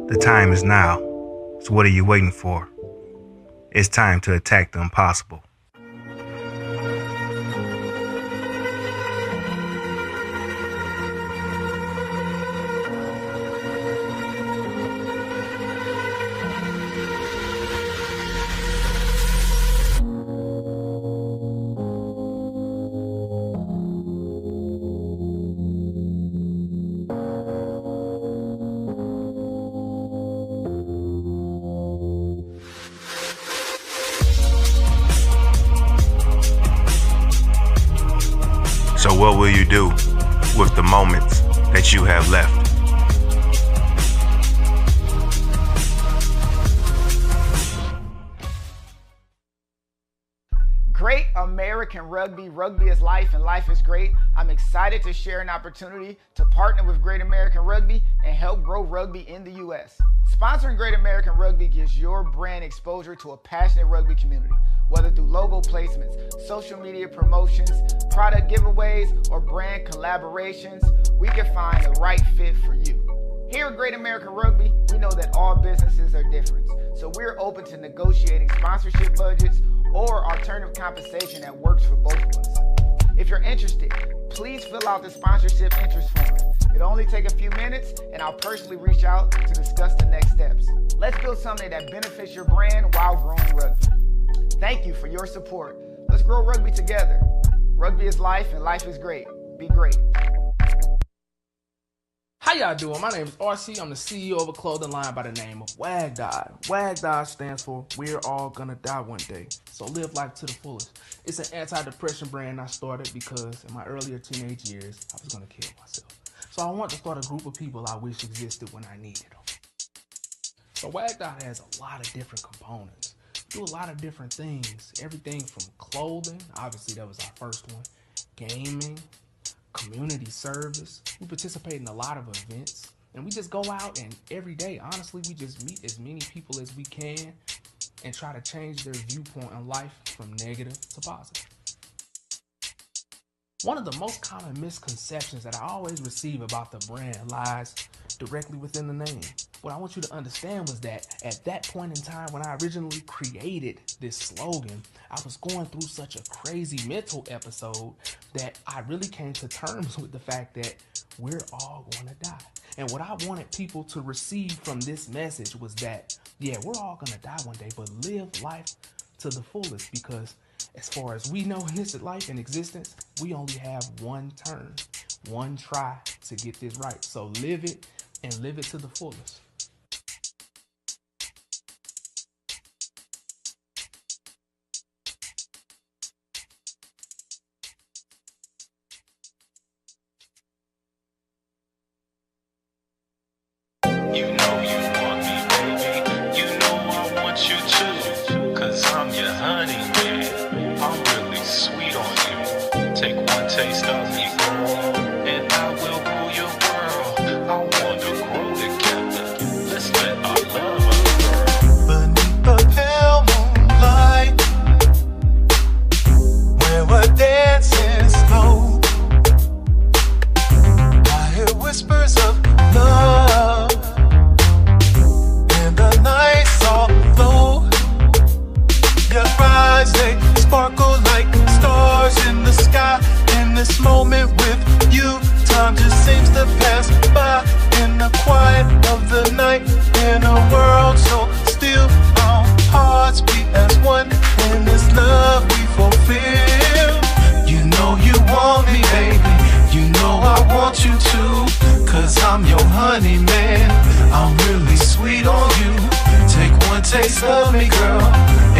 The time is now. So what are you waiting for? It's time to attack the impossible. So what will you do with the moments that you have left? Great American Rugby. Rugby is life and life is great. I'm excited to share an opportunity to partner with Great American Rugby and help grow rugby in the U.S. Sponsoring Great American Rugby gives your brand exposure to a passionate rugby community, whether through logo placements, social media promotions, product giveaways, or brand collaborations. We can find the right fit for you. Here at Great American Rugby, we know that all businesses are different, so we're open to negotiating sponsorship budgets or alternative compensation that works for both of us. If you're interested, please fill out the sponsorship interest form. It'll only take a few minutes, and I'll personally reach out to discuss the next steps. Let's build something that benefits your brand while growing rugby. Thank you for your support. Let's grow rugby together. Rugby is life and life is great. Be great. How y'all doing? My name is RC. I'm the CEO of a clothing line by the name of WAGDI. WAGDI stands for We're All Gonna Die One Day. So live life to the fullest. It's an anti-depression brand I started because in my earlier teenage years, I was gonna kill myself. So I wanted to start a group of people I wish existed when I needed them. So WAGDI has a lot of different components. Do a lot of different things. Everything from clothing, obviously that was our first one, gaming, community service. We participate in a lot of events, and we just go out and every day, honestly, we just meet as many people as we can and try to change their viewpoint on life from negative to positive. One of the most common misconceptions that I always receive about the brand lies directly within the name. What I want you to understand was that at that point in time when I originally created this slogan, I was going through such a crazy mental episode that I really came to terms with the fact that we're all going to die. And what I wanted people to receive from this message was that, yeah, we're all going to die one day, but live life to the fullest, because as far as we know in this life and existence, we only have one turn, one try to get this right. So live it and live it to the fullest. You know you want me, baby. You know I want you too. Cause I'm your honey, man. I'm really sweet on you. Take one taste of me, girl, and I will rule your world. I wanna grow together. Let's let our love unfurl. Beneath the pale moonlight, where we're dancing slow, I hear whispers of love. The nights all glow. Your eyes, they sparkle like stars in the sky. In this moment with you, time just seems to pass by. In the quiet of the night, in a world so still, our hearts beat as one. In this love we fulfill. You know you want me, baby. You know I want you too. Cause I'm your honey, man. I'm really sweet on you. Take one taste of me, girl,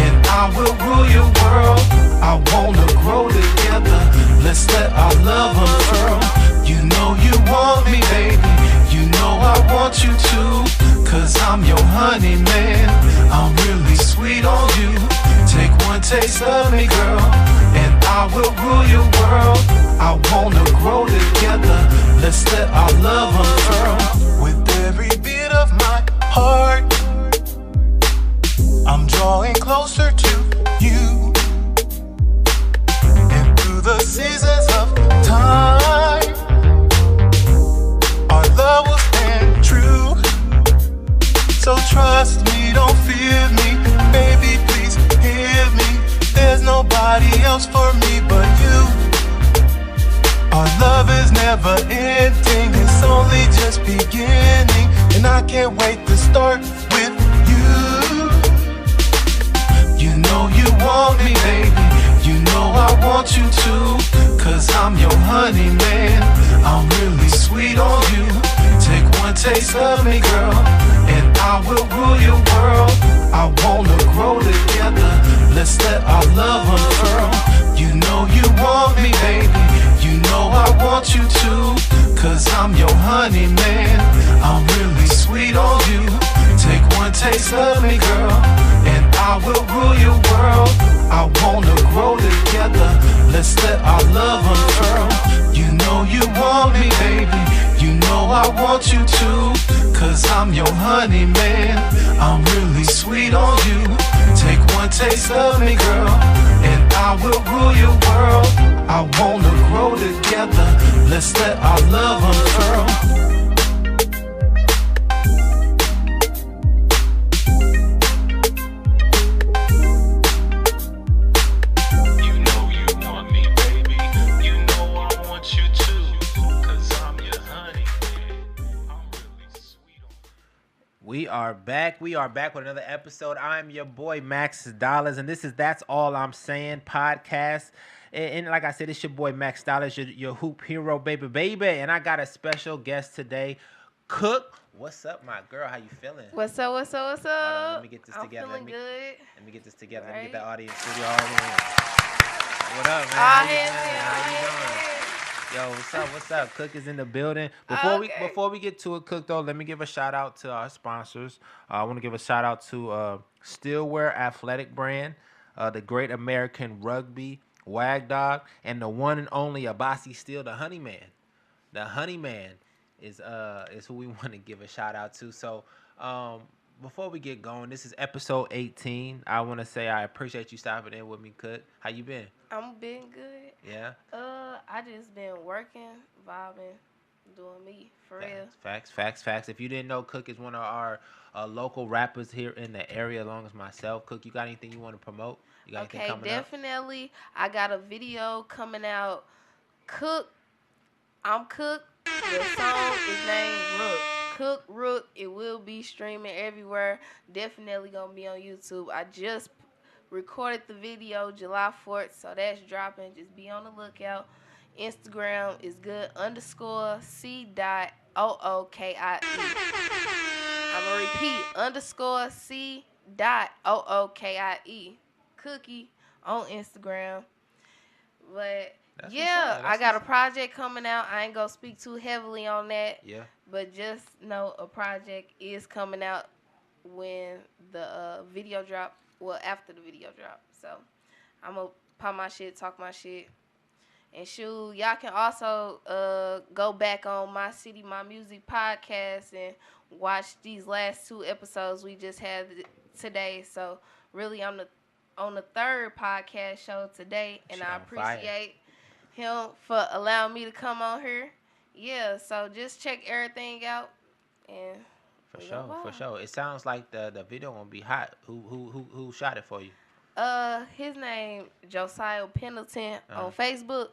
and I will rule your world. I wanna grow together. Let's let our love unfurl. You know you want me, baby. You know I want you too. Cause I'm your honey, man. I'm really sweet on you. Take one taste of me, girl, and I will rule your world. I wanna grow together. Let's let our love unfurl. With every beat of my heart, I'm drawing closer to you. And through the seasons of time, our love will stand true. trust me, don't fear me. Baby, please hear me. There's nobody else for me but you. Our love is never ending, it's only just beginning. And I can't wait to start with you. You know you want me, baby. You know I want you to. Cause I'm your honey man. I'm really sweet on you. Take one taste of me, girl, and I will rule your world. I wanna grow together. Let's let our love unfurl. You know you want me, baby. You know I want you to. Cause I'm your honey man. I'm really sweet on you. Take one taste of me, girl, and I will rule your world. I wanna grow together. Let's let our love unfurl. You know you want me, baby. You know I want you to. Cause I'm your honey man. I'm really sweet on you. Take one taste of me, girl, and I will rule your world. I wanna grow together. Let's let our love unfurl. We are back with another episode. I'm your boy Max Dollars, and this is That's All I'm Saying podcast. And like I said, it's your boy Max Dollars, your hoop hero, baby. And I got a special guest today, Cook. What's up, my girl? How you feeling? What's up? Hold on, let me get this together. I'm feeling good. Let me get this together. Right. Let me get the audience studio all in. What up, man? How you doing? Yo, what's up? Cook is in the building. Before we get to it, Cook, though, let me give a shout out to our sponsors. I want to give a shout out to Stillwear Athletic Brand, the Great American Rugby, Wag Dog, and the one and only Abasi Steele, the Honey Man. The Honey Man is who we want to give a shout out to. So before we get going, this is episode 18. I want to say I appreciate you stopping in with me, Cook. How you been? I'm been good. Yeah. I just been working, vibing, doing me for real. Facts. If you didn't know, Cook is one of our local rappers here in the area, along as myself. Cook, you got anything you want to promote? You got anything coming definitely. I got a video coming out. Cook. I'm Cook. The song is named Rook. Cook Rook. It will be streaming everywhere. Definitely gonna be on YouTube. I just recorded the video July 4th, so that's dropping. Just be on the lookout. Instagram is good _C.OOKIE. I'm gonna repeat _C.OOKIE. Cookie on Instagram. But That's yeah, I got a project coming out. I ain't gonna speak too heavily on that. Yeah. But just know a project is coming out when the video drop. Well, after the video drop. So I'm gonna pop my shit, talk my shit. And shoot, y'all can also go back on My City, My Music podcast and watch these last 2 episodes we just had today. So really, I'm on the 3rd podcast show today, and I appreciate him for allowing me to come on here. Yeah, so just check everything out. And For sure. It sounds like the video gonna be hot. Who shot it for you? His name Josiah Pendleton on Facebook.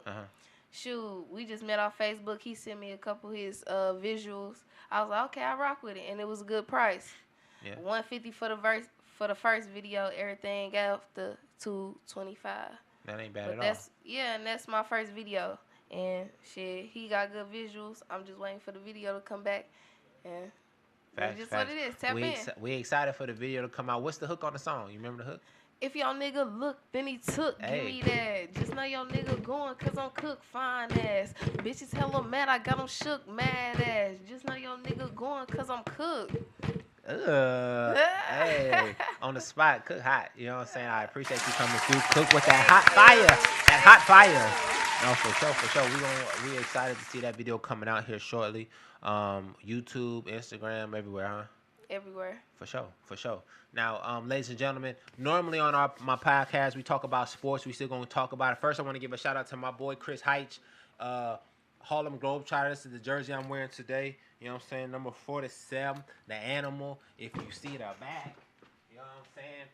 Shoot, we just met off Facebook. He sent me a couple of his visuals. I was like, okay, I rock with it, and it was a good price. Yeah. $150 for the first video. Everything after $225. That ain't bad at all. And that's my first video. And shit, he got good visuals. I'm just waiting for the video to come back. And that's just what it is. Tap in. We excited for the video to come out. What's the hook on the song? You remember the hook? If your nigga look, then he took. Hey. Give me that. Just know your nigga going, cause I'm Cook fine ass. Bitches hella mad, I got them shook mad ass. Just know your nigga going, cause I'm Cook. Hey, on the spot, Cook hot. You know what I'm saying? I appreciate you coming through. Cook with that hot fire. No, for sure. We excited to see that video coming out here shortly. YouTube, Instagram, everywhere, huh? Everywhere. For sure. Now, ladies and gentlemen, normally on my podcast, we talk about sports. We still going to talk about it. First, I want to give a shout out to my boy, Chris Heitch. Harlem Globetrotters is the jersey I'm wearing today. You know what I'm saying? Number 47, the animal. If you see the back, you know what I'm saying?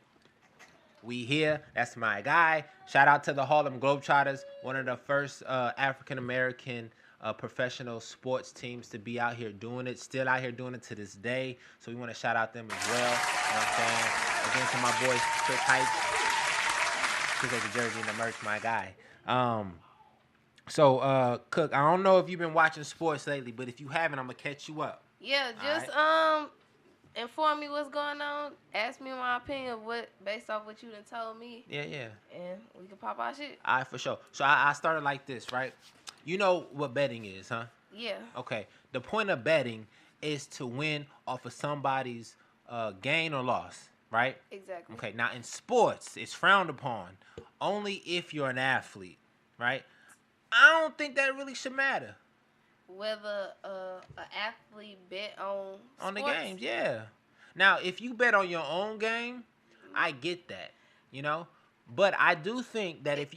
We here. That's my guy. Shout out to the Harlem Globetrotters, one of the first African American professional sports teams to be out here doing it. Still out here doing it to this day. So we want to shout out them as well. You know what I'm saying? Again, to my boy Chris Heights. Appreciate the jersey and the merch, my guy. So Cook, I don't know if you've been watching sports lately, but if you haven't, I'm gonna catch you up. Yeah, just inform me what's going on. Ask me my opinion of what based off what you done told me. Yeah. And we can pop our shit. All right, for sure. So I started like this, right? You know what betting is, huh? Yeah. Okay. The point of betting is to win off of somebody's gain or loss, right? Exactly. Okay. Now in sports, it's frowned upon only if you're an athlete, right? I don't think that really should matter. Whether an athlete bet on the sports? games, yeah. Now, if you bet on your own game, I get that, you know. But I do think that if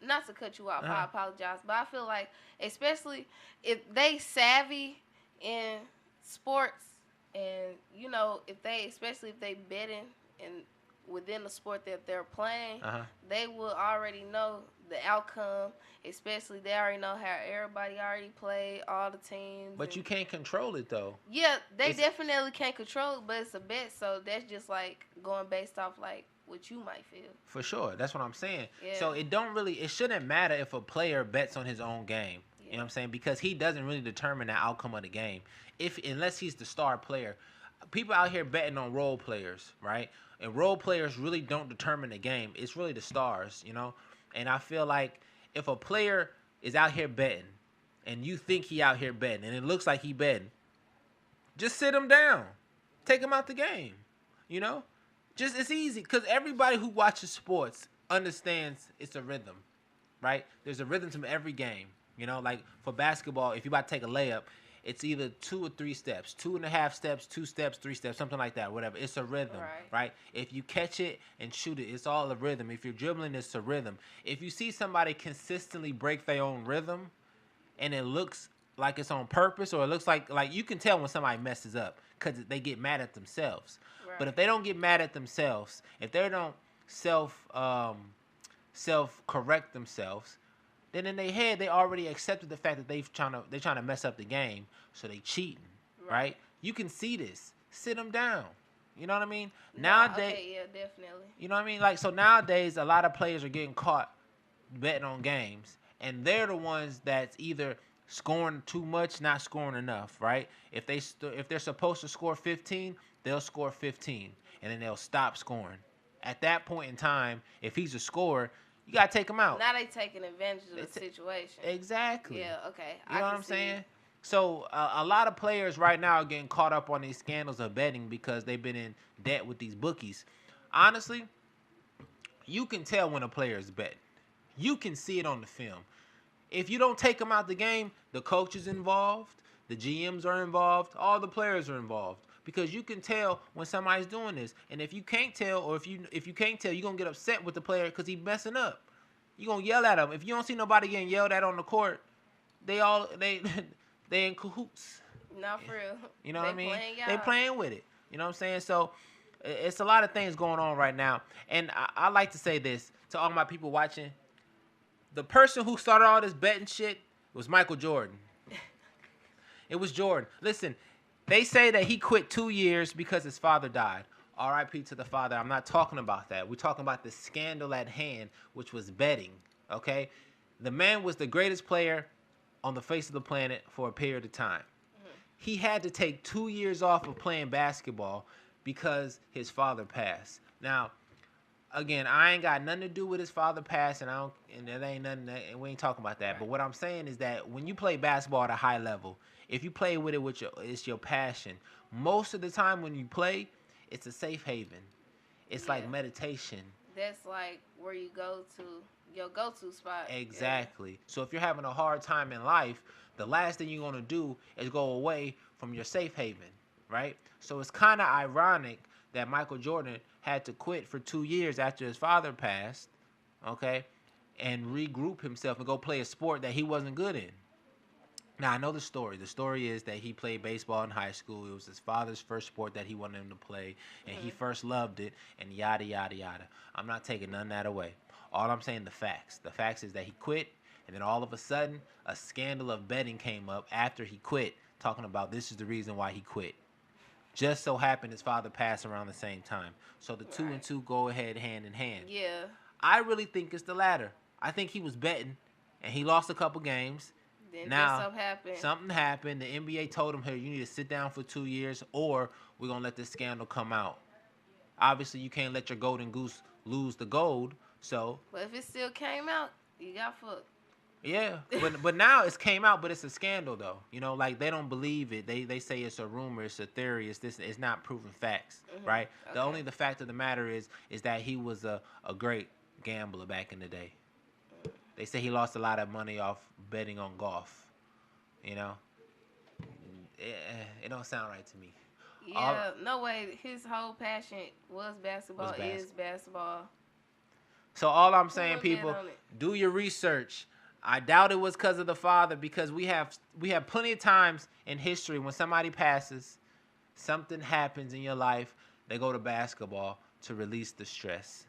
not to cut you off, I apologize, but I feel like, especially if they savvy in sports, and you know, especially if they betting and within the sport that they're playing, they will already know the outcome. Especially they already know how everybody already played, all the teams. But you can't control it though. Yeah, they definitely can't control it, but it's a bet, so that's just like going based off like what you might feel. For sure, that's what I'm saying. Yeah. So it shouldn't matter if a player bets on his own game. Yeah. You know what I'm saying? Because he doesn't really determine the outcome of the game. Unless he's the star player. People out here betting on role players, right? And role players really don't determine the game. It's really the stars, you know? And I feel like if a player is out here betting and you think he out here betting and it looks like he betting, just sit him down. Take him out the game, you know? It's easy because everybody who watches sports understands it's a rhythm, right? There's a rhythm to every game, you know? Like for basketball, if you about to take a layup, it's either 2 or 3 steps, 2.5 steps, 2 steps, 3 steps, something like that, whatever. It's a rhythm, right? If you catch it and shoot it, it's all a rhythm. If you're dribbling, it's a rhythm. If you see somebody consistently break their own rhythm and it looks like it's on purpose or it looks like you can tell when somebody messes up because they get mad at themselves. Right. But if they don't get mad at themselves, if they don't self-correct themselves, then in their head they already accepted the fact that they're trying to mess up the game, so they cheating, right? You can see this. Sit them down. You know what I mean? Nowadays, okay, yeah, definitely. You know what I mean? Like so nowadays, a lot of players are getting caught betting on games, and they're the ones that's either scoring too much, not scoring enough, right? If they're supposed to score 15, they'll score 15, and then they'll stop scoring. At that point in time, if he's a scorer, you gotta take him out. Now they taking advantage of the situation. Exactly. Yeah. Okay. You know what I'm saying? So a lot of players right now are getting caught up on these scandals of betting because they've been in debt with these bookies. Honestly, you can tell when a player is betting. You can see it on the film. If you don't take them out the game, the coach is involved, the GMs are involved, all the players are involved. Because you can tell when somebody's doing this. And if you can't tell, or if you can't tell, you're going to get upset with the player because he's messing up. You're going to yell at him. If you don't see nobody getting yelled at on the court, they in cahoots. Not for real. You know what I mean? They playing with it. You know what I'm saying? So it's a lot of things going on right now. And I like to say this to all my people watching. The person who started all this betting shit was Michael Jordan. It was Jordan. Listen, they say that he quit 2 years because his father died. R.I.P. to the father. I'm not talking about that. We're talking about the scandal at hand, which was betting, okay? The man was the greatest player on the face of the planet for a period of time. Mm-hmm. He had to take 2 years off of playing basketball because his father passed. Now, again, I ain't got nothing to do with his father passing, and that ain't nothing, and we ain't talking about that. Right. But what I'm saying is that when you play basketball at a high level, if you play with it it's your passion. Most of the time when you play, it's a safe haven. It's like meditation. That's like where you go to, your go-to spot. Exactly. Yeah. So if you're having a hard time in life, the last thing you're going to do is go away from your safe haven, right? So it's kind of ironic that Michael Jordan had to quit for 2 years after his father passed, okay? and regroup himself and go play a sport that he wasn't good in. Now, I know the story. The story is that he played baseball in high school. It was his father's first sport that he wanted him to play, and he first loved it, and yada, yada, yada. I'm not taking none of that away. All I'm saying, the facts. The facts is that he quit, and then all of a sudden, a scandal of betting came up after he quit, talking about this is the reason why he quit. Just so happened his father passed around the same time. So the two and two go ahead hand in hand. Yeah. I really think it's the latter. I think he was betting, and he lost a couple games. Then Now, something happened. The NBA told him, hey, you need to sit down for 2 years or we're going to let this scandal come out. Obviously, you can't let your golden goose lose the gold. So, but if it still came out, you got fucked. Yeah, but now it's came out, but it's a scandal, though. You know, like, they don't believe it. They say it's a rumor, it's a theory, it's not proven facts, right? Okay. The fact of the matter is that he was a great gambler back in the day. They say he lost a lot of money off betting on golf. You know, it don't sound right to me. Yeah, no way. His whole passion was basketball. Is basketball. So all I'm saying, people, do your research. I doubt it was because of the father, because we have plenty of times in history when somebody passes, something happens in your life, they go to basketball to release the stress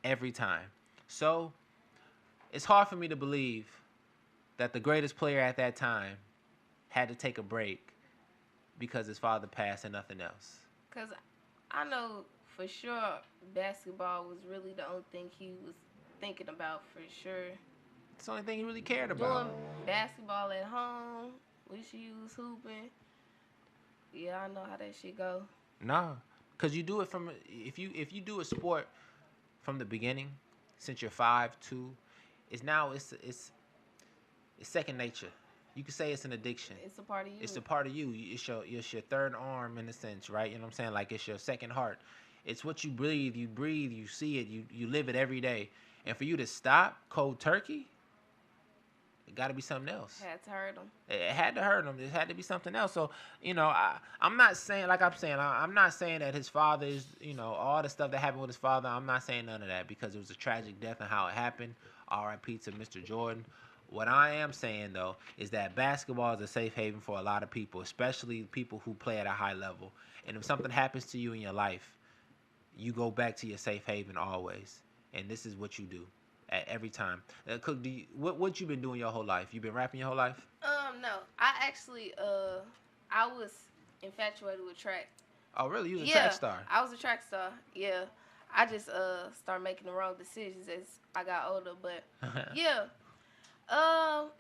every time. So it's hard for me to believe that the greatest player at that time had to take a break because his father passed and nothing else. Because I know for sure basketball was really the only thing he was thinking about, for sure. It's the only thing he really cared about. Doing basketball at home, wish he was hooping. Yeah, I know how that shit go. Nah, because you do it from, if you do a sport from the beginning, since you're 5'2", it's second nature. You could say it's an addiction. It's a part of you. It's a part of you. It's your third arm in a sense, right? You know what I'm saying? Like, it's your second heart. It's what you breathe. You breathe. You see it. You live it every day. And for you to stop cold turkey, it got to be something else. It had to hurt him. It had to hurt him. It had to be something else. So, you know, I'm not saying, like I'm saying, I'm not saying that his father is, you know, all the stuff that happened with his father. I'm not saying none of that, because it was a tragic death and how it happened. R.I.P. to Mr. Jordan. What I am saying, though, is that basketball is a safe haven for a lot of people, especially people who play at a high level. And if something happens to you in your life, you go back to your safe haven always. And this is what you do at every time. Cook, what you been doing your whole life? You been rapping your whole life? No. I actually, I was infatuated with track. Oh, really? You was a track star? I was a track star, yeah. I just started making the wrong decisions as I got older, but yeah.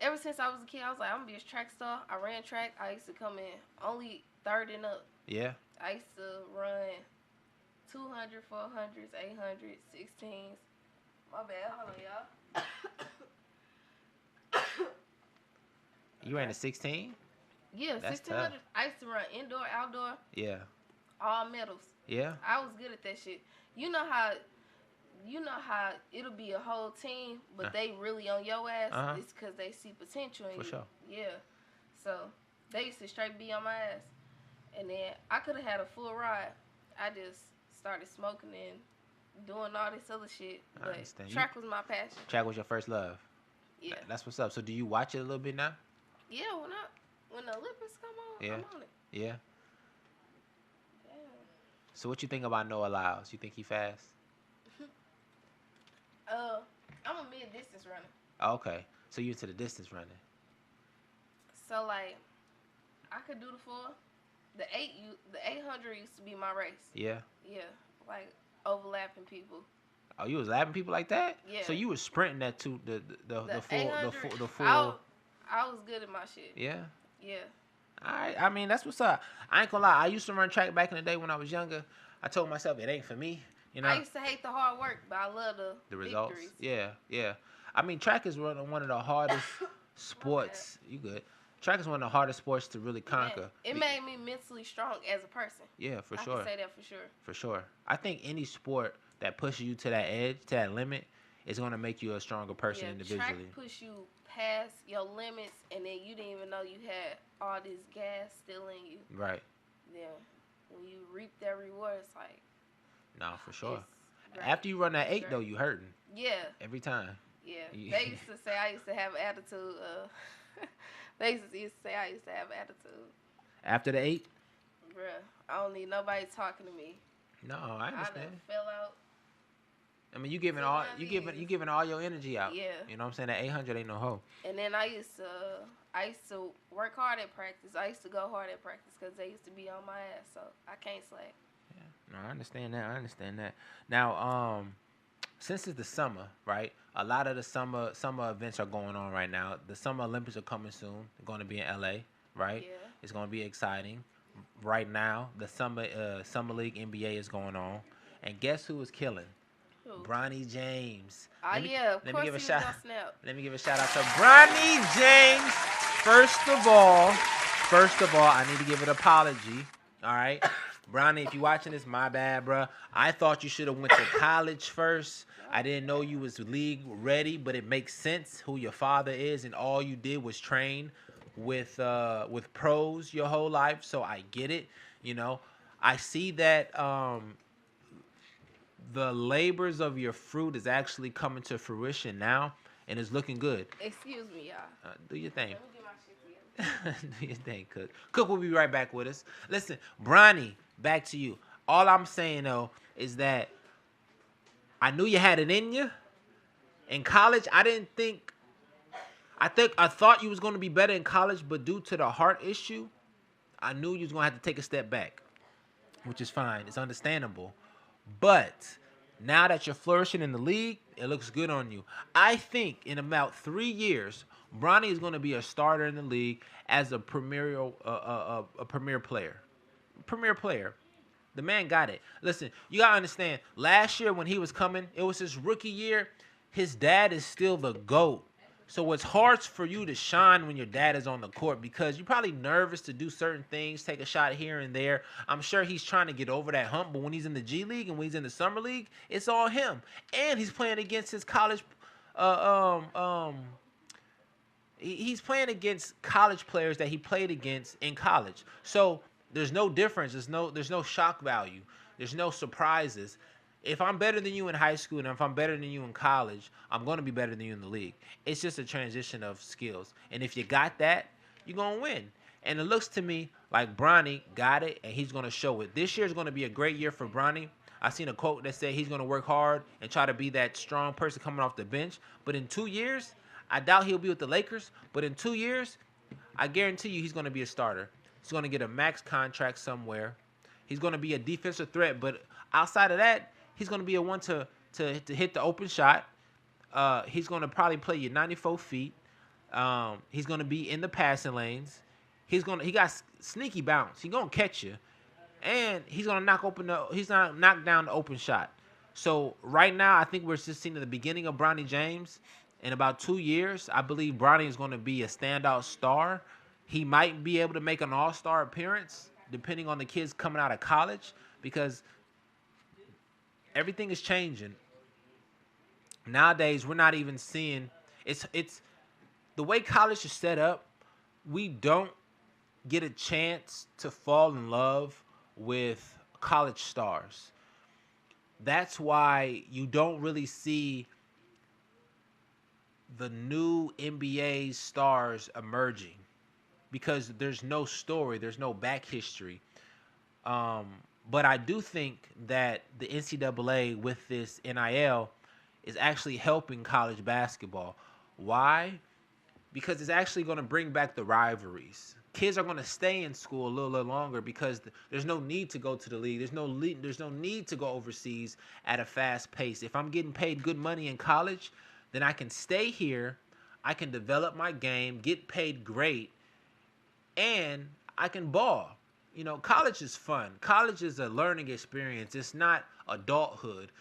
Ever since I was a kid, I was like, I'm gonna be a track star. I ran track. I used to come in only third and up. Yeah. I used to run 200, 400s, 800s, 16s. My bad. Hold on, y'all. You ran a 16? Yeah, 1600. I used to run indoor, outdoor. Yeah. All medals. Yeah. I was good at that shit. You know how it'll be a whole team, but they really on your ass. It's because they see potential in you. For sure. Yeah. So they used to straight be on my ass, and then I could have had a full ride. I just started smoking and doing all this other shit. But track was my passion. Track was your first love. Yeah. That's what's up. So do you watch it a little bit now? Yeah. When the Olympics come on, I'm on it. Yeah. So what you think about Noah Lyles? You think he fast? I'm a mid-distance runner. Okay. So you into the distance running. So, like, I could do the 4. The 800 used to be my race. Yeah. Yeah. Like, overlapping people. Oh, you was lapping people like that? Yeah. So you was sprinting that to the full. I was good at my shit. Yeah. Yeah. All right. I mean, that's what's up. I ain't gonna lie. I used to run track back in the day when I was younger. I told myself it ain't for me. You know. I used to hate the hard work, but I love the results. Victories. Yeah. I mean, track is one of the hardest sports. You good? Track is one of the hardest sports to really conquer. It made me mentally strong as a person. Yeah, for sure. I can say that for sure. For sure. I think any sport that pushes you to that edge, to that limit, is going to make you a stronger person individually. Track push you past your limits, and then you didn't even know you had all this gas still in you. Right. Yeah. When you reap that reward, it's like... No, for sure. After you run that 8, though, you hurting. Yeah. Every time. Yeah. They used to say I used to have attitude. They used to say I used to have attitude. After the 8? Bruh, I don't need nobody talking to me. No, I I done understand. fell out. I mean, you giving all your energy out. Yeah. You know what I'm saying? That 800 ain't no hoe. And then I used to work hard at practice. I used to go hard at practice because they used to be on my ass. So I can't slack. Yeah. No, I understand that. Now, since it's the summer, right? A lot of the summer events are going on right now. The Summer Olympics are coming soon. They're going to be in LA, right? Yeah. It's going to be exciting. Right now, the Summer League NBA is going on, and guess who is killing? Who? Bronny James. Of course he was gonna snap. Let me give a shout out to Bronny James. First of all, I need to give an apology. All right, Bronny, if you watching this, my bad, bro. I thought you should have went to college first. I didn't know you was league ready, but it makes sense who your father is, and all you did was train with pros your whole life. So I get it. You know, I see that the labors of your fruit is actually coming to fruition now, and it's looking good. Excuse me, y'all. Do your thing. Let me get my shit together. Do your thing, Cook. Cook will be right back with us. Listen, Bronny, back to you. All I'm saying, though, is that I knew you had it in you. In college, I thought you was going to be better in college, but due to the heart issue, I knew you was going to have to take a step back, which is fine. It's understandable. But now that you're flourishing in the league, it looks good on you. I think in about 3 years, Bronny is going to be a starter in the league as a premier player. Premier player. The man got it. Listen, you got to understand, last year when he was coming, it was his rookie year. His dad is still the GOAT. So it's hard for you to shine when your dad is on the court because you're probably nervous to do certain things, take a shot here and there. I'm sure he's trying to get over that hump, but when he's in the G League and when he's in the Summer League, it's all him. And he's playing against his college he's playing against college players that he played against in college. So there's no difference. There's no shock value. There's no surprises. If I'm better than you in high school and if I'm better than you in college, I'm going to be better than you in the league. It's just a transition of skills. And if you got that, you're going to win. And it looks to me like Bronny got it, and he's going to show it. This year is going to be a great year for Bronny. I seen a quote that said he's going to work hard and try to be that strong person coming off the bench. But in 2 years, I doubt he'll be with the Lakers. But in 2 years, I guarantee you he's going to be a starter. He's going to get a max contract somewhere. He's going to be a defensive threat. But outside of that, he's going to be a one to hit the open shot. He's going to probably play you 94 feet. He's going to be in the passing lanes. He got sneaky bounce. He's going to catch you. And he's going to knock down the open shot. So right now, I think we're just seeing the beginning of Bronny James. In about 2 years, I believe Bronny is going to be a standout star. He might be able to make an all-star appearance, depending on the kids coming out of college, because everything is changing. Nowadays, we're not even seeing it's the way college is set up. We don't get a chance to fall in love with college stars. That's why you don't really see the new NBA stars emerging, because there's no story, there's no back history. But I do think that the NCAA with this NIL is actually helping college basketball. Why? Because it's actually going to bring back the rivalries. Kids are going to stay in school a little longer because there's no need to go to the league. There's no need to go overseas at a fast pace. If I'm getting paid good money in college, then I can stay here. I can develop my game, get paid great, and I can ball. You know, college is fun. College is a learning experience. It's not adulthood.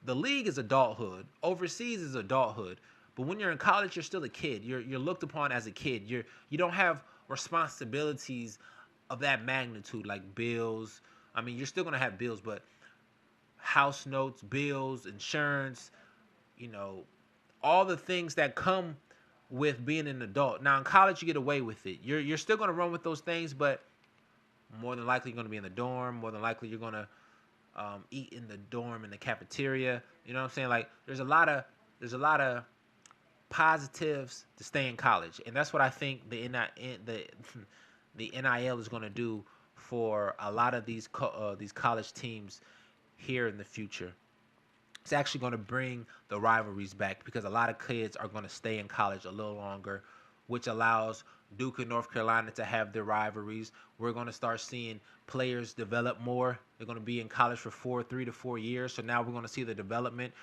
The league is adulthood. Overseas is adulthood. But when you're in college, you're still a kid. You're looked upon as a kid. You don't have responsibilities of that magnitude, like bills. I mean, you're still going to have bills, but house notes, bills, insurance, you know, all the things that come with being an adult. Now, in college, you get away with it. You're still going to run with those things, but more than likely you're going to be in the dorm. More than likely you're going to eat in the dorm, in the cafeteria. You know what I'm saying? Like, there's a lot of positives to stay in college, and that's what I think the NIL is going to do for a lot of these college teams here in the future. It's actually going to bring the rivalries back because a lot of kids are going to stay in college a little longer, which allows Duke and North Carolina to have their rivalries. We're going to start seeing players develop more. They're going to be in college for 3 to 4 years. So now we're going to see the development.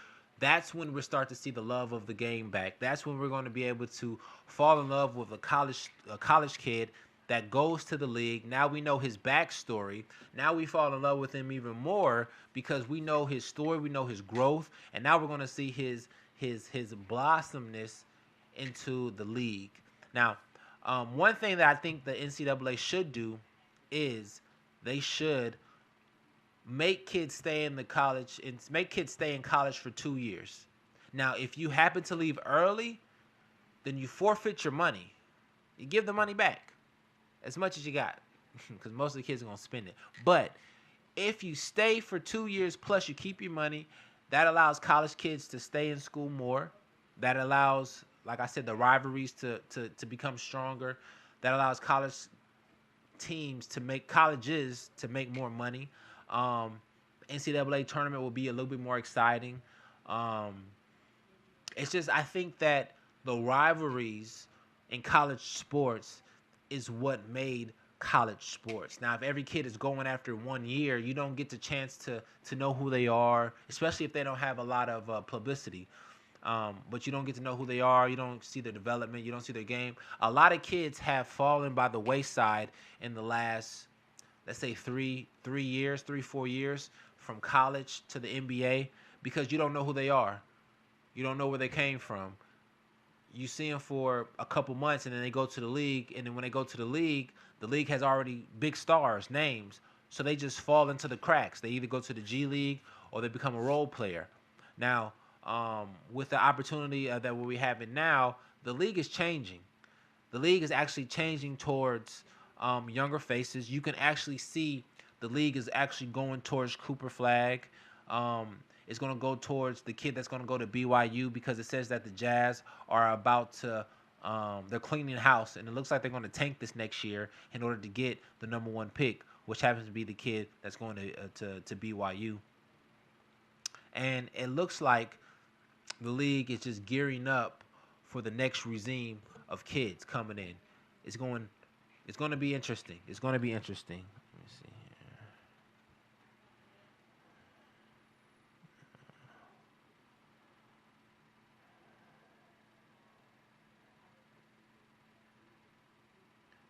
That's when we start to see the love of the game back. That's when we're going to be able to fall in love with a college kid that goes to the league. Now we know his backstory. Now we fall in love with him even more because we know his story, we know his growth, and now we're going to see his blossomness into the league. Now, one thing that I think the NCAA should do is they should make kids stay in college for 2 years. Now, if you happen to leave early, then you forfeit your money. You give the money back as much as you got because most of the kids are going to spend it. But if you stay for 2 years plus you keep your money, that allows college kids to stay in school more. That allows, like I said, the rivalries to become stronger. That allows colleges to make more money. NCAA tournament will be a little bit more exciting. It's just, I think that the rivalries in college sports is what made college sports. Now, if every kid is going after 1 year, you don't get the chance to know who they are, especially if they don't have a lot of publicity. But you don't get to know who they are. You don't see their development. You don't see their game. A lot of kids have fallen by the wayside in the last, let's say, 4 years from college to the NBA because you don't know who they are. You don't know where they came from. You see them for a couple months, and then they go to the league. And then when they go to the league has already big stars, names. So they just fall into the cracks. They either go to the G League or they become a role player. Now, with the opportunity that we have it now, the league is changing. The league is actually changing towards younger faces. You can actually see the league is actually going towards Cooper Flag. It's going to go towards the kid that's going to go to BYU because it says that the Jazz are about to they're cleaning house, and it looks like they're going to tank this next year in order to get the number 1 pick, which happens to be the kid that's going to BYU. And it looks like the league is just gearing up for the next regime of kids coming in. It's going to be interesting. It's going to be interesting. Let me see here.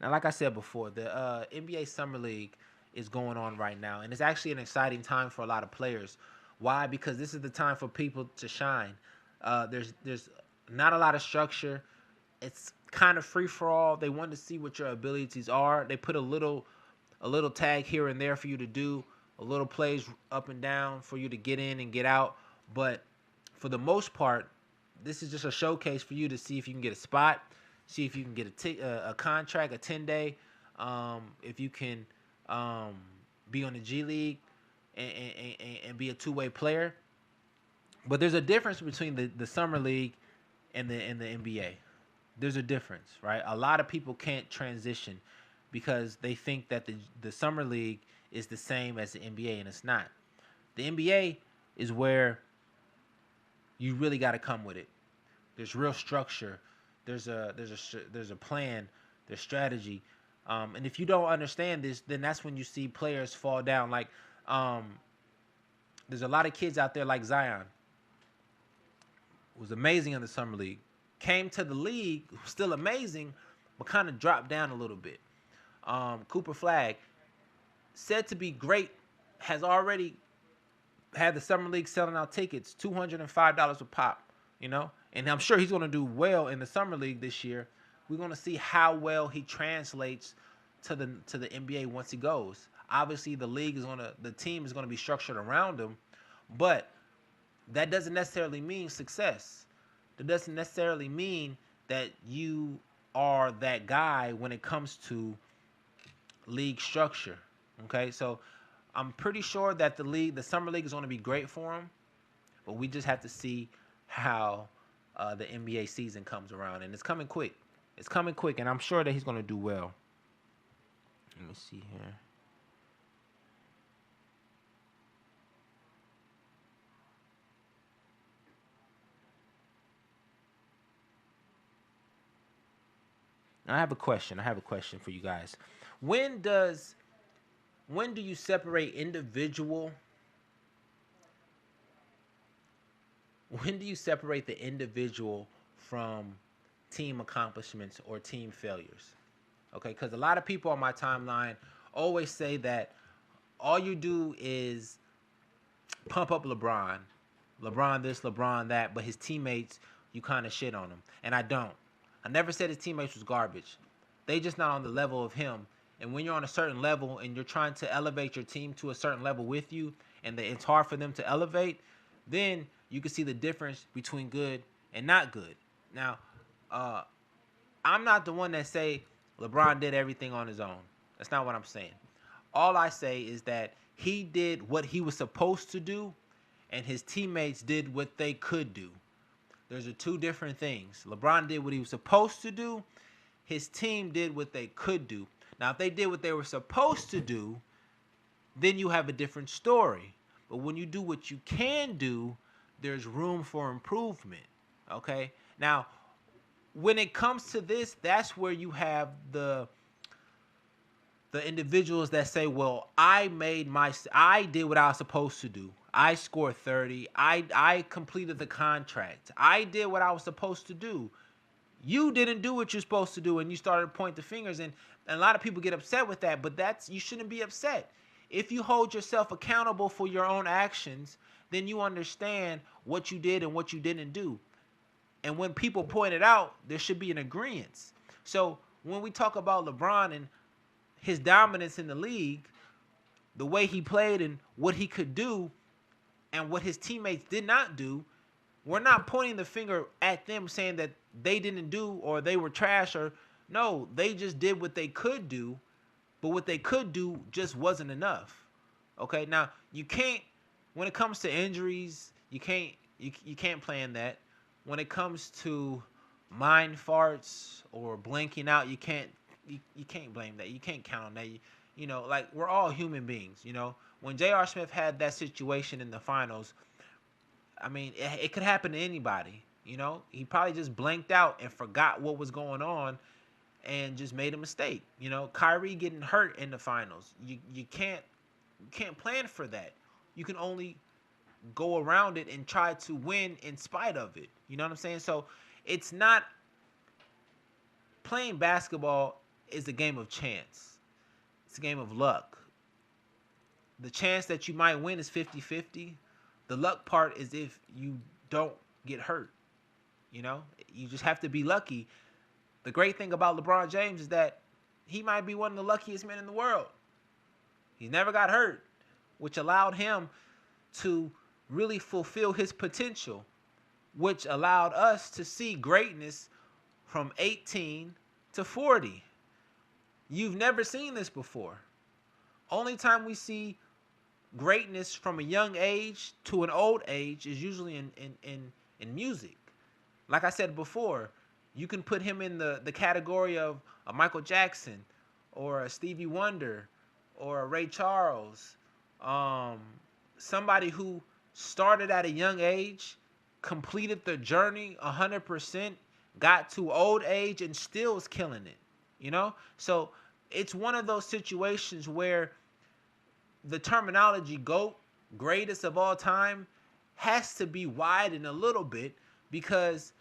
Now, like I said before, the NBA Summer League is going on right now, and it's actually an exciting time for a lot of players. Why? Because this is the time for people to shine. There's not a lot of structure. It's kind of free for all. They want to see what your abilities are. They put a little tag here and there for you to do, a little plays up and down for you to get in and get out. But for the most part, this is just a showcase for you to see if you can get a spot, see if you can get a contract, a 10-day, if you can be on the G League and be a two-way player. But there's a difference between the Summer League and the NBA. There's a difference, right? A lot of people can't transition because they think that the Summer League is the same as the NBA, and it's not. The NBA is where you really got to come with it. There's real structure. There's a plan. There's strategy. And if you don't understand this, then that's when you see players fall down. Like, there's a lot of kids out there like Zion. Was amazing in the Summer League. Came to the league, still amazing, but kind of dropped down a little bit. Cooper Flag, said to be great, has already had the Summer League selling out tickets, $205 a pop, you know? And I'm sure he's going to do well in the Summer League this year. We're going to see how well he translates to the NBA once he goes. Obviously, the team is going to be structured around him, but that doesn't necessarily mean success. That doesn't necessarily mean that you are that guy when it comes to league structure. Okay, so I'm pretty sure that the Summer League is going to be great for him, but we just have to see how the NBA season comes around, and it's coming quick. It's coming quick, and I'm sure that he's going to do well. Let me see here. I have a question. I have a question for you guys. When do you separate individual? When do you separate the individual from team accomplishments or team failures? Okay, because a lot of people on my timeline always say that all you do is pump up LeBron, LeBron this, LeBron that, but his teammates, you kind of shit on them. And I don't. I never said his teammates was garbage. They just not on the level of him. And when you're on a certain level and you're trying to elevate your team to a certain level with you, and it's hard for them to elevate, then you can see the difference between good and not good. Now, I'm not the one that say LeBron did everything on his own. That's not what I'm saying. All I say is that he did what he was supposed to do, and his teammates did what they could do. There's two different things. LeBron did what he was supposed to do. His team did what they could do. Now, if they did what they were supposed to do, then you have a different story. But when you do what you can do, there's room for improvement. Okay? Now, when it comes to this, that's where you have the individuals that say, well, I did what I was supposed to do. I scored 30. I completed the contract. I did what I was supposed to do. You didn't do what you're supposed to do, and you started to point the fingers, and a lot of people get upset with that, but you shouldn't be upset. If you hold yourself accountable for your own actions, then you understand what you did and what you didn't do. And when people point it out, there should be an agreement. So when we talk about LeBron and his dominance in the league, the way he played and what he could do and what his teammates did not do, we're not pointing the finger at them saying that they didn't do or they were trash, or no, they just did what they could do, but what they could do just wasn't enough. Okay, now you can't, when it comes to injuries, you can't plan that. When it comes to mind farts or blanking out, you can't blame that. You can't count on that. You know, like, we're all human beings. You know, when J.R. Smith had that situation in the finals, I mean, it could happen to anybody. You know, he probably just blanked out and forgot what was going on and just made a mistake. You know, Kyrie getting hurt in the finals. You can't plan for that. You can only go around it and try to win in spite of it. You know what I'm saying? So it's not, playing basketball is a game of chance. It's a game of luck. The chance that you might win is 50-50. The luck part is if you don't get hurt. You know, you just have to be lucky. The great thing about LeBron James is that he might be one of the luckiest men in the world. He never got hurt, which allowed him to really fulfill his potential, which allowed us to see greatness from 18 to 40. You've never seen this before. Only time we see greatness from a young age to an old age is usually in music. Like I said before, you can put him in the category of a Michael Jackson or a Stevie Wonder or a Ray Charles. Somebody who started at a young age, completed the journey 100%, got to old age and still is killing it. You know? So it's one of those situations where the terminology GOAT, greatest of all time, has to be widened a little bit, because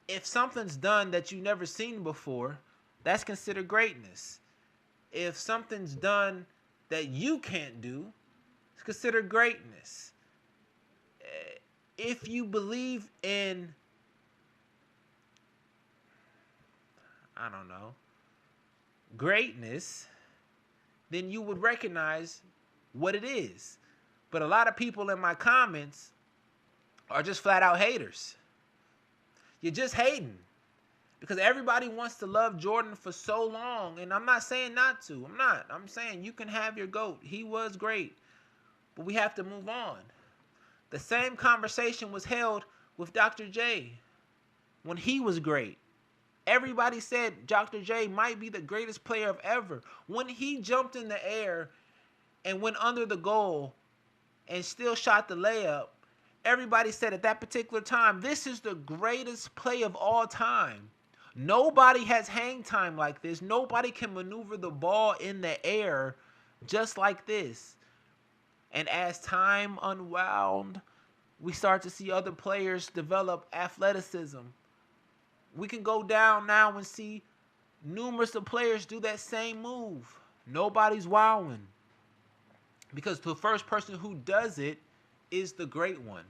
if something's done that you've never seen before, that's considered greatness. If something's done that you can't do, it's considered greatness. If you believe in, I don't know, greatness, then you would recognize what it is. But a lot of people in my comments are just flat out haters. You're just hating because everybody wants to love Jordan for so long. And I'm not saying not to. I'm not. I'm saying you can have your GOAT. He was great. But we have to move on. The same conversation was held with Dr. J. when he was great. Everybody said Dr. J might be the greatest player of ever. When he jumped in the air and went under the goal and still shot the layup, everybody said at that particular time, this is the greatest play of all time. Nobody has hang time like this. Nobody can maneuver the ball in the air just like this. And as time unwound, we start to see other players develop athleticism. We can go down now and see numerous of players do that same move. Nobody's wowing. Because the first person who does it is the great one.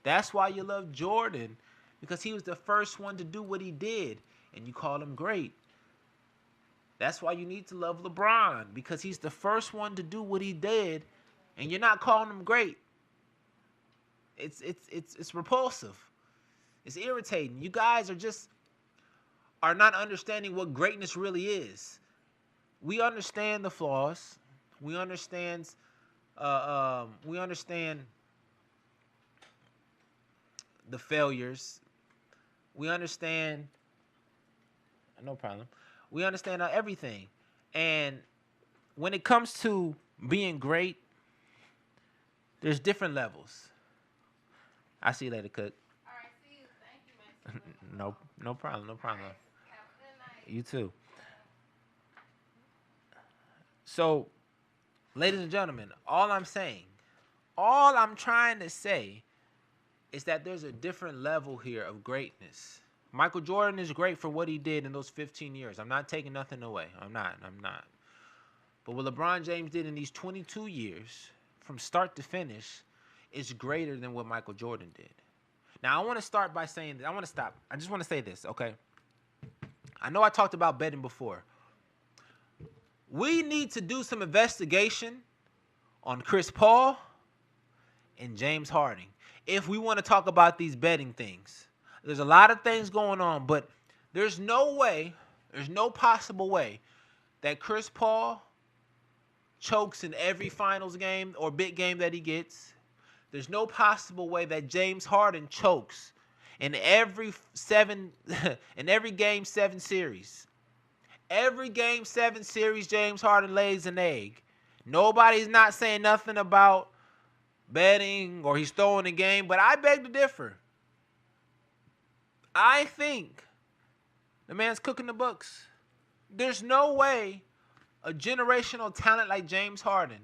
That's why you love Jordan, because he was the first one to do what he did, and you call him great. That's why you need to love LeBron, because he's the first one to do what he did, and you're not calling him great. It's repulsive. It's irritating. You guys are not understanding what greatness really is. We understand the flaws. We understand the failures. We understand. No problem. We understand everything. And when it comes to being great, there's different levels. I'll see you later, Cook. All right, see you. Thank you, man. No problem. Have a good night. You too. So, ladies and gentlemen, all I'm trying to say is that there's a different level here of greatness. Michael Jordan is great for what he did in those 15 years. I'm not taking nothing away. I'm not. But what LeBron James did in these 22 years, from start to finish, is greater than what Michael Jordan did. Now, I want to start by saying that. I want to stop. I just want to say this, okay? I know I talked about betting before. We need to do some investigation on Chris Paul and James Harden if we want to talk about these betting things. There's a lot of things going on, but there's no possible way that Chris Paul chokes in every finals game or big game that he gets. There's no possible way that James Harden chokes in every game 7 series. Every game 7 series, James Harden lays an egg. Nobody's not saying nothing about betting or he's throwing a game, but I beg to differ. I think the man's cooking the books. There's no way a generational talent like James Harden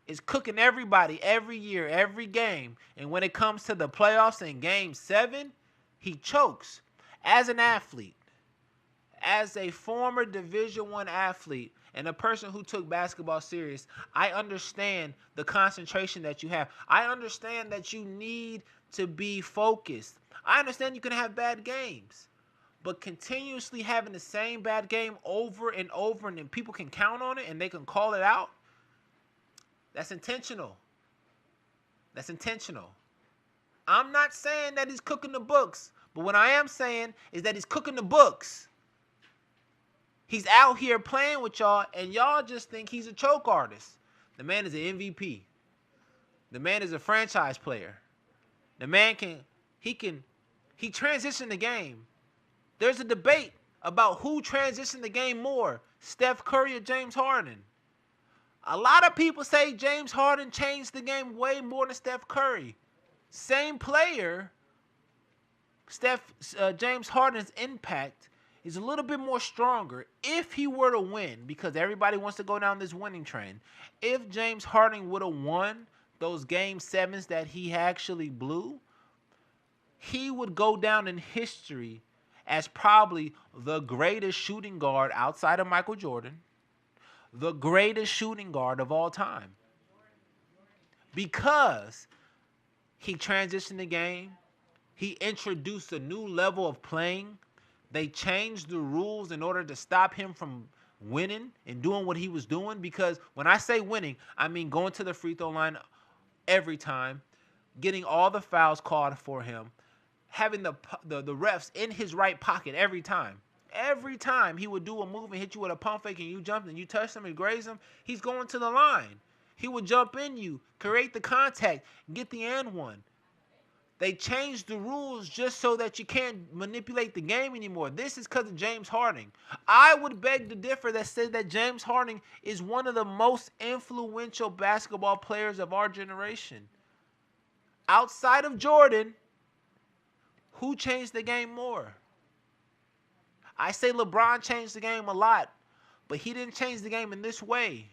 is cooking everybody every year, every game. And when it comes to the playoffs in game 7, he chokes. As an athlete, as a former Division I athlete, and a person who took basketball serious, I understand the concentration that you have. I understand that you need to be focused. I understand you can have bad games. But continuously having the same bad game over and over, and then people can count on it and they can call it out, that's intentional. That's intentional. I'm not saying that he's cooking the books, but what I am saying is that he's cooking the books. He's out here playing with y'all, and y'all just think he's a choke artist. The man is an MVP. The man is a franchise player. The man he transitioned the game. There's a debate about who transitioned the game more, Steph Curry or James Harden. A lot of people say James Harden changed the game way more than Steph Curry. Same player, James Harden's impact is a little bit more stronger if he were to win, because everybody wants to go down this winning train. If James Harden would have won those game 7s that he actually blew, he would go down in history as probably the greatest shooting guard outside of Michael Jordan, the greatest shooting guard of all time. Because he transitioned the game, he introduced a new level of playing. They changed the rules in order to stop him from winning and doing what he was doing. Because when I say winning, I mean going to the free throw line every time, getting all the fouls called for him, having the refs in his right pocket every time. Every time he would do a move and hit you with a pump fake and you jumped and you touched him and grazed him, he's going to the line. He would jump in you, create the contact, get the and one. They changed the rules just so that you can't manipulate the game anymore. This is because of James Harden. I would beg to differ that says that James Harden is one of the most influential basketball players of our generation. Outside of Jordan, who changed the game more? I say LeBron changed the game a lot, but he didn't change the game in this way.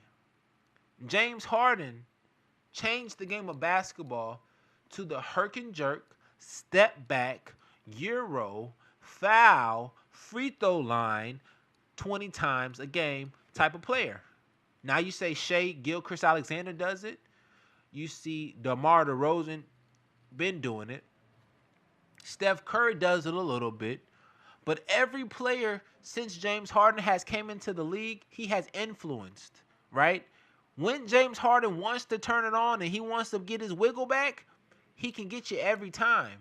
James Harden changed the game of basketball to the herk and jerk, step back, euro, foul, free throw line 20 times a game type of player. Now you say Shea Gilgeous-Alexander does it. You see DeMar DeRozan been doing it. Steph Curry does it a little bit. But every player since James Harden has came into the league, he has influenced, right? When James Harden wants to turn it on and he wants to get his wiggle back, he can get you every time.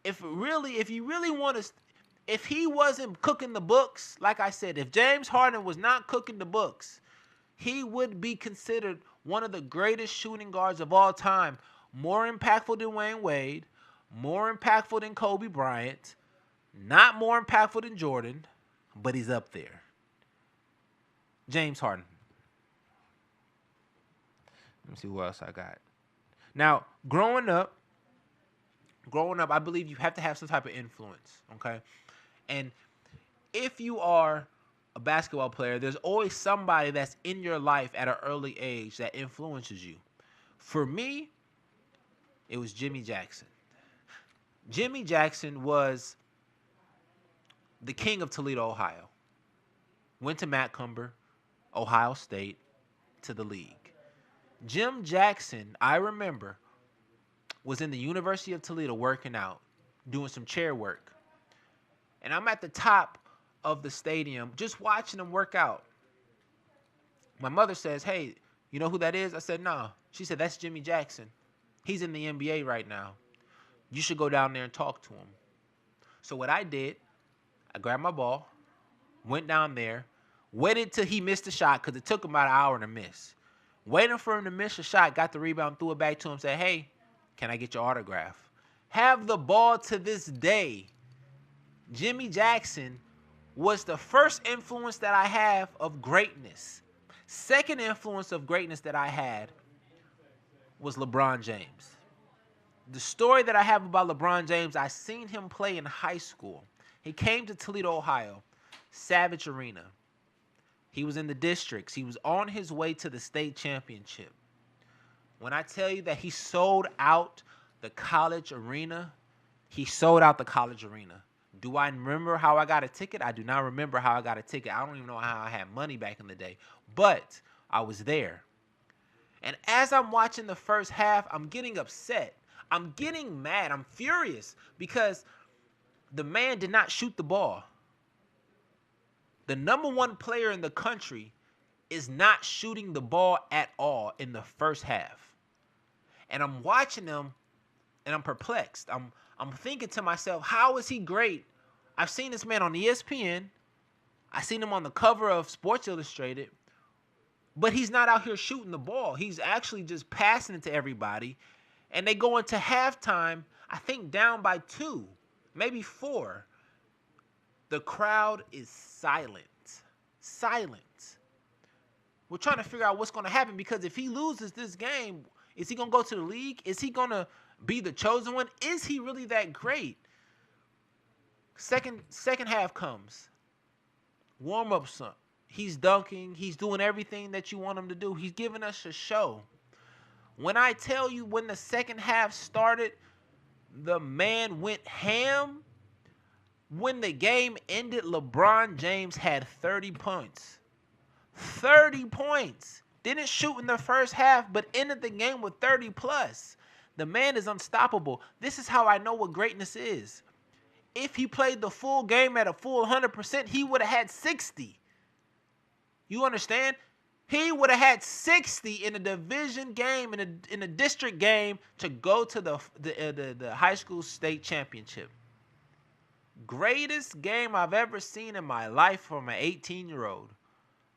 If you really want to, if he wasn't cooking the books, like I said, if James Harden was not cooking the books, he would be considered one of the greatest shooting guards of all time. More impactful than Wayne Wade, more impactful than Kobe Bryant, not more impactful than Jordan, but he's up there. James Harden. Let me see who else I got. Now, growing up, I believe you have to have some type of influence, okay? And if you are a basketball player, there's always somebody that's in your life at an early age that influences you. For me, it was Jimmy Jackson. Jimmy Jackson was the king of Toledo, Ohio. Went to Macomber, Ohio State, to the league. Jim Jackson, I remember, was in the University of Toledo working out, doing some chair work. And I'm at the top of the stadium just watching him work out. My mother says, "Hey, you know who that is?" I said, "No." She said, "That's Jimmy Jackson. He's in the NBA right now. You should go down there and talk to him." So what I did, I grabbed my ball, went down there, waited till he missed the shot because it took him about an hour to miss. Waiting for him to miss a shot, got the rebound, threw it back to him, said, "Hey, can I get your autograph?" Have the ball to this day. Jimmy Jackson was the first influence that I have of greatness. Second influence of greatness that I had was LeBron James. The story that I have about LeBron James, I seen him play in high school. He came to Toledo, Ohio, Savage Arena. He was in the districts. He was on his way to the state championship. When I tell you that he sold out the college arena, he sold out the college arena. Do I remember how I got a ticket? I do not remember how I got a ticket. I don't even know how I had money back in the day. But I was there. And as I'm watching the first half, I'm getting upset. I'm getting mad. I'm furious because the man did not shoot the ball. The number one player in the country is not shooting the ball at all in the first half. And I'm watching him and I'm perplexed. I'm thinking to myself, how is he great? I've seen this man on ESPN. I've seen him on the cover of Sports Illustrated. But he's not out here shooting the ball. He's actually just passing it to everybody. And they go into halftime, I think down by 2, maybe 4. The crowd is silent. Silent. We're trying to figure out what's going to happen because if he loses this game, is he going to go to the league? Is he going to be the chosen one? Is he really that great? Second half comes. Warm-ups up. He's dunking. He's doing everything that you want him to do. He's giving us a show. When I tell you when the second half started, the man went ham. When the game ended, LeBron James had 30 points. 30 points. Didn't shoot in the first half, but ended the game with 30 plus. The man is unstoppable. This is how I know what greatness is. If he played the full game at a full 100%, he would have had 60. You understand? He would have had 60 in a division game, in a district game, to go to the high school state championship. Greatest game I've ever seen in my life from an 18-year-old.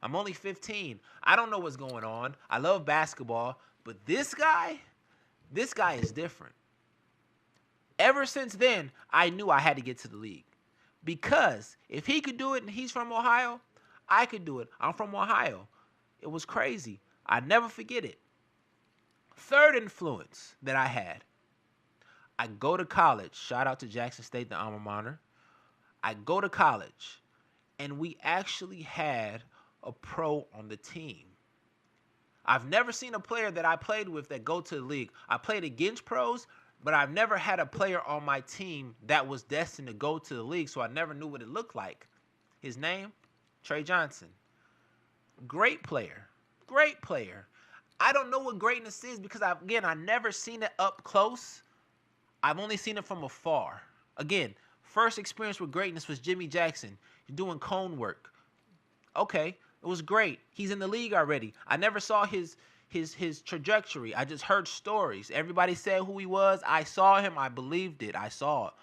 I'm only 15. I don't know what's going on. I love basketball. But this guy, This guy is different. Ever since then, I knew I had to get to the league. Because if he could do it and he's from Ohio, I could do it. I'm from Ohio. It was crazy. I never forget it. Third influence that I had. I go to college. Shout out to Jackson State, the alma mater. I go to college, and we actually had a pro on the team. I've never seen a player that I played with that go to the league. I played against pros, but I've never had a player on my team that was destined to go to the league, so I never knew what it looked like. His name, Trey Johnson. Great player. Great player. I don't know what greatness is because, I've never seen it up close. I've only seen it from afar. Again, first experience with greatness was Jimmy Jackson. You're doing cone work. Okay, it was great. He's in the league already. I never saw his trajectory. I just heard stories. Everybody said who he was. I saw him. I believed it. I saw it.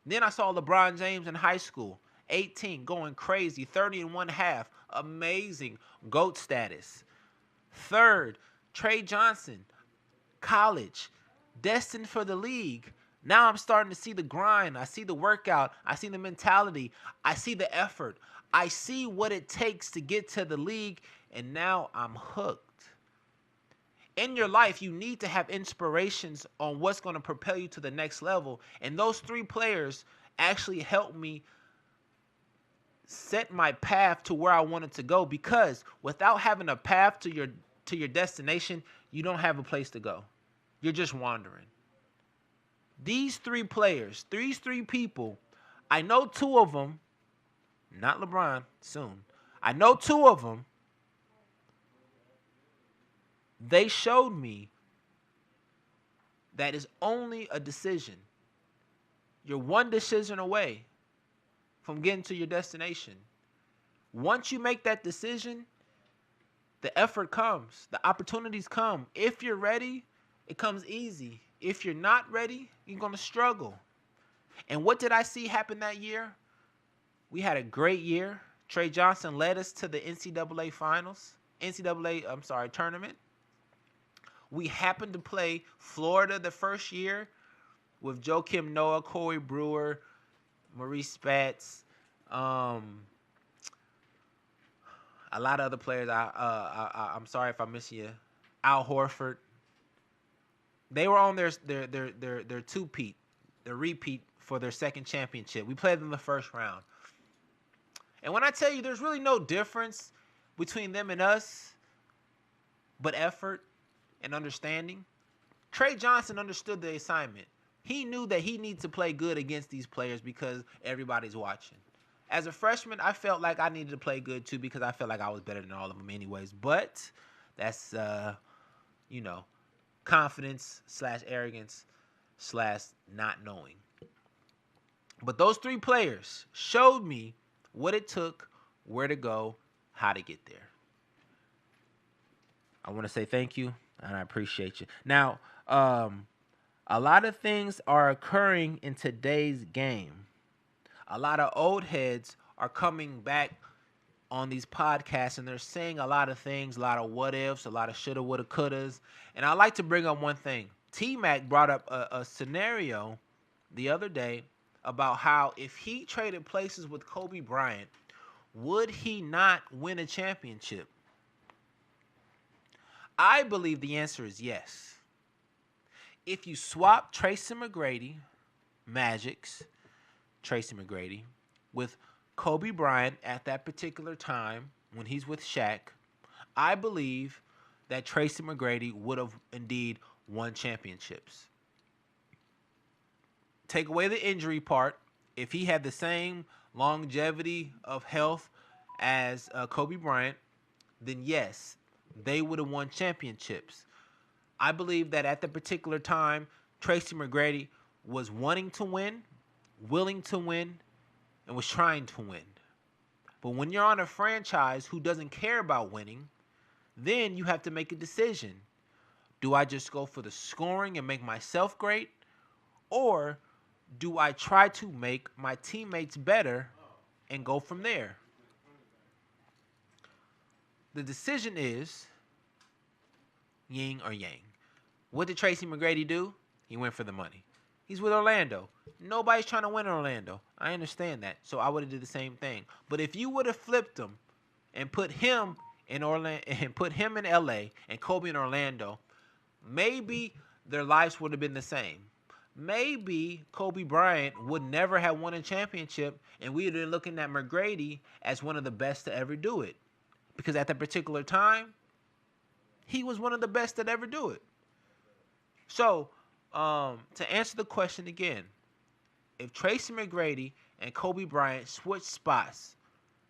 Then I saw LeBron James in high school. 18, going crazy. 30 and 1/2. Amazing. GOAT status. Third, Trey Johnson. College. Destined for the league. Now I'm starting to see the grind. I see the workout. I see the mentality. I see the effort. I see what it takes to get to the league, and now I'm hooked. In your life, you need to have inspirations on what's going to propel you to the next level, and those three players actually helped me set my path to where I wanted to go, because without having a path to your destination, you don't have a place to go. You're just wandering. These three players, these three people, I know two of them, not LeBron, soon. I know two of them. They showed me that it's only a decision. You're one decision away from getting to your destination. Once you make that decision, the effort comes. The opportunities come. If you're ready, it comes easy. If you're not ready, you're going to struggle. And what did I see happen that year? We had a great year. Trey Johnson led us to the NCAA tournament. We happened to play Florida the first year with Joakim Noah, Corey Brewer, Maurice Spatz, a lot of other players. I'm sorry if I miss you. Al Horford. They were on their two-peat, their repeat for their second championship. We played them the first round. And when I tell you there's really no difference between them and us but effort and understanding, Trey Johnson understood the assignment. He knew that he needed to play good against these players because everybody's watching. As a freshman, I felt like I needed to play good too because I felt like I was better than all of them anyways. But that's, confidence / arrogance / not knowing. But those three players showed me what it took, where to go, how to get there. I want to say thank you, and I appreciate you. Now, a lot of things are occurring in today's game. A lot of old heads are coming back on these podcasts, and they're saying a lot of things, a lot of what ifs, a lot of shoulda, woulda, couldas. And I like to bring up one thing. T-Mac brought up a scenario the other day about how if he traded places with Kobe Bryant, would he not win a championship? I believe the answer is yes. If you swap Tracy McGrady, Magic's Tracy McGrady, with Kobe Bryant at that particular time when he's with Shaq, I believe that Tracy McGrady would have indeed won championships. Take away the injury part. If he had the same longevity of health as Kobe Bryant, then yes, they would have won championships. I believe that at the particular time, Tracy McGrady was wanting to win, willing to win, and was trying to win. But when you're on a franchise who doesn't care about winning, then you have to make a decision. Do I just go for the scoring and make myself great? Or do I try to make my teammates better and go from there? The decision is yin or yang. What did Tracy McGrady do? He went for the money. He's with Orlando. Nobody's trying to win in Orlando. I understand that. So I would have did the same thing. But if you would have flipped him and put him in Orlando and put him in LA and Kobe in Orlando, maybe their lives would have been the same. Maybe Kobe Bryant would never have won a championship, and we would have been looking at McGrady as one of the best to ever do it. Because at that particular time, he was one of the best that ever do it. So, to answer the question again, if Tracy McGrady and Kobe Bryant switched spots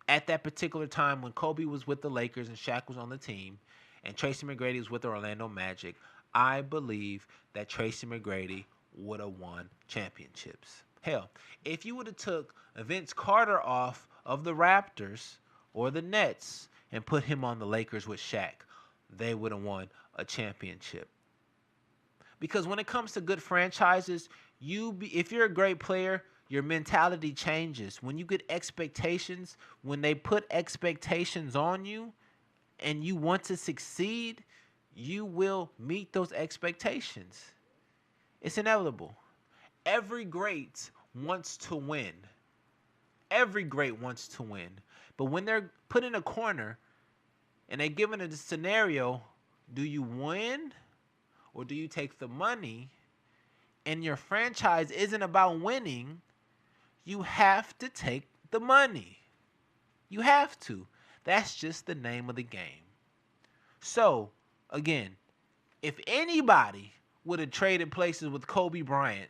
at that particular time when Kobe was with the Lakers and Shaq was on the team, and Tracy McGrady was with the Orlando Magic, I believe that Tracy McGrady would have won championships. Hell, if you would have took Vince Carter off of the Raptors or the Nets and put him on the Lakers with Shaq, they would have won a championship. Because when it comes to good franchises, if you're a great player, your mentality changes. When you get expectations, when they put expectations on you and you want to succeed, you will meet those expectations. It's inevitable. Every great wants to win. Every great wants to win. But when they're put in a corner and they're given a scenario, do you win or do you take the money? And your franchise isn't about winning. You have to take the money. You have to. That's just the name of the game. So, again, if anybody would have traded places with Kobe Bryant,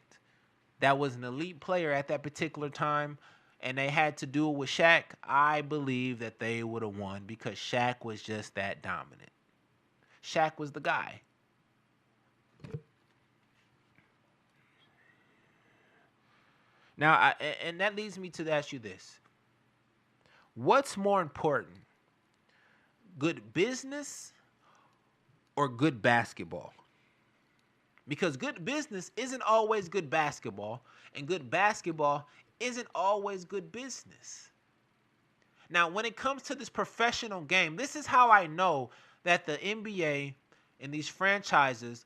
that was an elite player at that particular time, and they had to do it with Shaq, I believe that they would have won because Shaq was just that dominant. Shaq was the guy. Now, and that leads me to ask you this. What's more important, good business or good basketball? Because good business isn't always good basketball, and good basketball isn't always good business. Now, when it comes to this professional game, this is how I know that the NBA and these franchises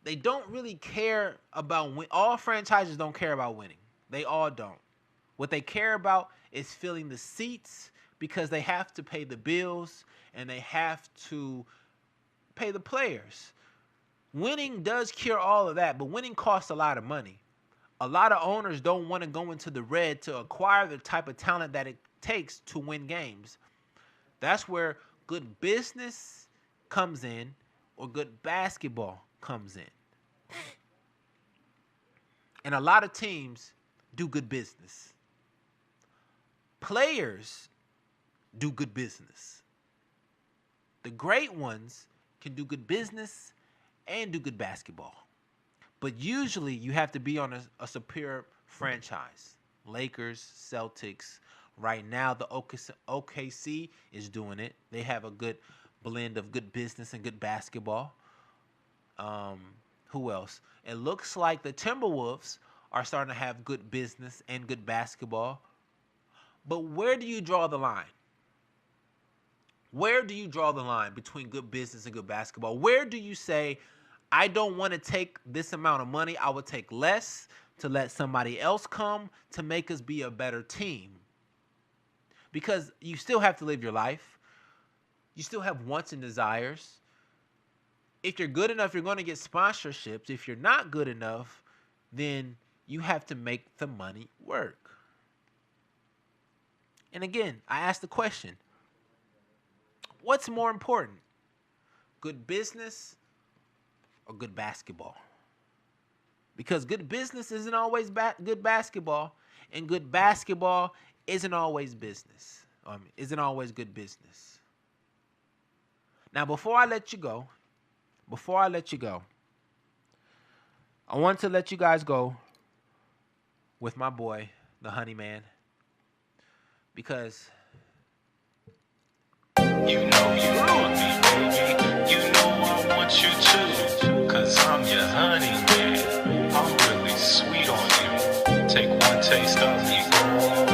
they don't really care about winning. All franchises don't care about winning. They all don't. What they care about is filling the seats because they have to pay the bills and they have to pay the players. Winning does cure all of that, but winning costs a lot of money. A lot of owners don't want to go into the red to acquire the type of talent that it takes to win games. That's where good business comes in or good basketball comes in. And a lot of teams do good business. Players do good business. The great ones can do good business and do good basketball. But usually you have to be on a superior franchise. Lakers, Celtics. Right now the OKC is doing it. They have a good blend of good business and good basketball. Who else? It looks like the Timberwolves are starting to have good business and good basketball. But where do you draw the line? Where do you draw the line between good business and good basketball? Where do you say, I don't want to take this amount of money. I would take less to let somebody else come to make us be a better team? Because you still have to live your life. You still have wants and desires. If you're good enough, you're going to get sponsorships. If you're not good enough, then you have to make the money work. And again, I ask the question, what's more important? Good business or good basketball? Because good business isn't always good basketball, and good basketball isn't always business. Isn't always good business. Now, before I let you go, I want to let you guys go with my boy, the Honey Man, because you know you want me, baby. You know I want you too, 'cause I'm your honey man. I'm really sweet on you. Take one taste of me, girl.